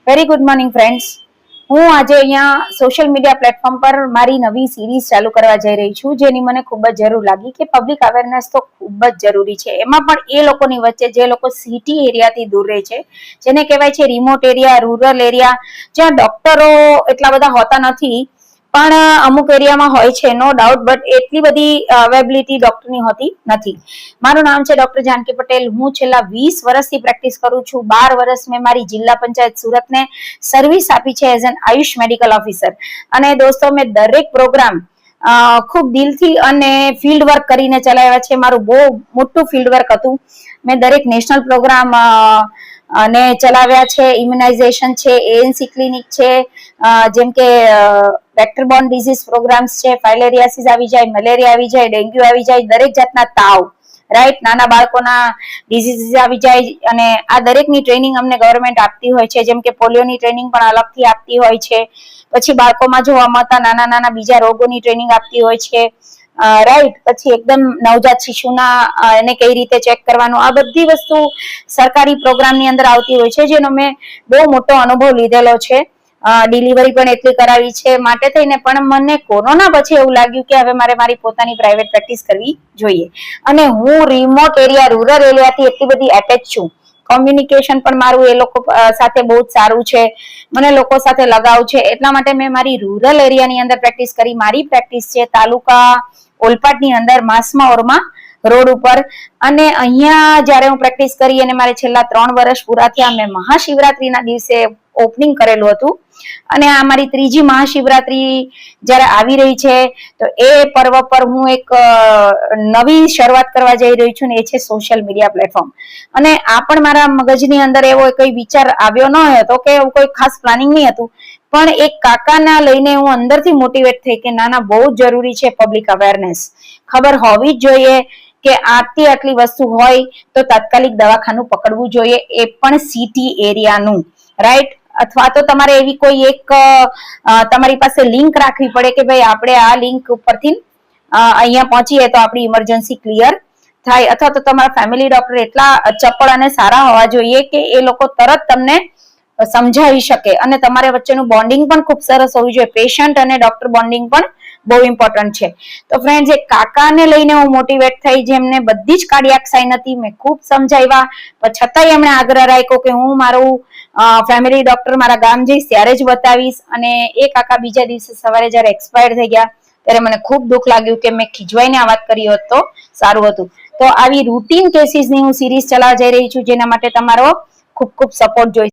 Very good morning friends. હું આજે અહીંયા સોશિયલ મીડિયા પ્લેટફોર્મ પર મારી નવી સિરીઝ ચાલુ કરવા જઈ રહી છું, જેની મને ખૂબ જ જરૂર લાગી કે પબ્લિક અવેરનેસ તો ખૂબ જ જરૂરી છે. એમાં પણ એ લોકોની વચ્ચે જે લોકો સિટી એરિયાથી દૂર રહે છે, જેને કહેવાય છે રિમોટ એરિયા, રૂરલ એરિયા, જ્યાં ડોક્ટરો એટલા બધા હોતા નથી, પણ અમુક એરિયામાં હોય છે નો ડાઉટ, બટ એટલી બધી અવેલેબિલિટી ડોક્ટરની હોતી નથી. મારું નામ છે ડોક્ટર જાનકી પટેલ. હું છેલ્લા 20 વર્ષથી પ્રેક્ટિસ કરું છું. 12 વર્ષ મેં મારી જિલ્લા પંચાયત સુરતને સર્વિસ આપી છે as an Ayush medical officer. અને દોસ્તો, મેં દરેક પ્રોગ્રામ ખૂબ દિલથી અને ફિલ્ડ વર્ક કરીને ચલાવ્યા છે. મારું બહુ મોટું ફિલ્ડ વર્ક હતું. મેં દરેક નેશનલ પ્રોગ્રામ ને ચલાવ્યા છે. ઇમ્યુનાઇઝેશન છે, ANC ક્લિનિક છે, જેમ કે વેક્ટર બોર્ન ડિઝીઝ પ્રોગ્રામ્સ છે, ફાઇલેરિયાસિસ આવી જાય, મલેરિયા આવી જાય, ડેન્ગ્યુ આવી જાય, દરેક જાતના તાવ, રાઈટ, નાના બાળકોના ડિઝીઝ આવી જાય, અને આ દરેકની ટ્રેનિંગ અમને ગવર્મેન્ટ આપતી હોય છે. જેમ કે પોલિયોની ટ્રેનિંગ પણ અલગથી આપતી હોય છે. પછી બાળકોમાં જોવા મળતા નાના નાના બીજા રોગોની ટ્રેનિંગ આપતી હોય છે, રાઈટ. પછી એકદમ નવજાત શિશુના એને કઈ રીતે ચેક કરવાનું, આ બધી વસ્તુ સરકારી પ્રોગ્રામની અંદર આવતી હોય છે, જેનો મેં બહુ મોટો અનુભવ લીધેલો છે. ડિલિવરી પણ એટલી કરાવી છે. માટે થઈને પણ મને કોરોના પછી એવું લાગ્યું કે હવે મારે મારી પોતાની પ્રાઇવેટ પ્રેક્ટિસ કરવી જોઈએ. અને હું રિમોટ એરિયા, રૂરલ એરિયાથી એટલી બધી એટેચ છું. કોમ્યુનિકેશન પણ મારું એ લોકો સાથે બહુ જ સારું છે. મને લોકો સાથે લગાવ છે. એટલા માટે મેં મારી રૂરલ એરિયાની અંદર પ્રેક્ટિસ કરી. મારી પ્રેક્ટિસ છે તાલુકા ઓલપાડની અંદર, માસમા ઓરમાં રોડ ઉપર. અને અહીંયા જયારે હું પ્રેક્ટિસ કરી અને મારે છેલ્લા 3 વર્ષ પૂરા થયા, મેં મહાશિવરાત્રીના દિવસે ઓપનિંગ કરેલું હતું. અને આ મારી 3જી મહાશિવરાત્રી જયારે આવી રહી છે, તો એ પર્વ પર હું એક નવી શરૂઆત કરવા જઈ રહી છું, ને એ છે સોશિયલ મીડિયા પ્લેટફોર્મ. અને આ પણ મારા મગજની અંદર એવો કોઈ વિચાર આવ્યો ન હતો કે એવું કોઈ ખાસ પ્લાનિંગ નહીં હતું, પણ એક કાકાના લઈને હું અંદરથી મોટિવેટ થઈ કે ના, બહુ જ જરૂરી છે પબ્લિક અવેરનેસ. ખબર હોવી જ જોઈએ કે આટલી વસ્તુ હોય તો તાત્કાલિક દવાખાનું પકડવું જોઈએ, એ પણ સિટી એરિયાનું, રાઈટ. અથવા તો તમારે એવી કોઈ એક તમારી પાસે લિંક રાખવી પડે કે ભાઈ આપણે આ લિંક ઉપરથી અહીંયા પહોંચીએ તો આપણી ઇમરજન્સી ક્લિયર થાય. અથવા તો તમારા ફેમિલી ડોક્ટર એટલા ચપળ અને સારા હોવા જોઈએ કે એ લોકો તરત તમને સમજાવી શકે. અને તમારા વચ્ચેનું બોન્ડિંગ પણ ખૂબ સરસ હોવું જોઈએ. પેશન્ટ અને ડોક્ટર બોન્ડિંગ પણ બહુ ઇમ્પોર્ટન્ટ છે. તો ફ્રેન્ડ્સ, એક કાકાને લઈને હું મોટિવેટ થઈ, જેમને બધી જ કાર્ડિયાક સાઇન હતી. મેં ખૂબ સમજાવ્યા, પણ છતાંય એમણે આગ્રહ રાખ્યો કે હું મારું ફેમિલી ડોક્ટર મારા ગામ જઈશ ત્યારે જ બતાવીશ. અને એ કાકા બીજા દિવસે સવારે જયારે એક્સપાયર થઈ ગયા, ત્યારે મને ખૂબ દુઃખ લાગ્યું કે મેં ખીજવાઈને આ વાત કરી હોત તો સારું હતું. તો આવી રૂટીન કેસીસની હું સિરીઝ ચલાવવા જઈ રહી છું, જેના માટે તમારો ખૂબ ખૂબ સપોર્ટ જોઈશે.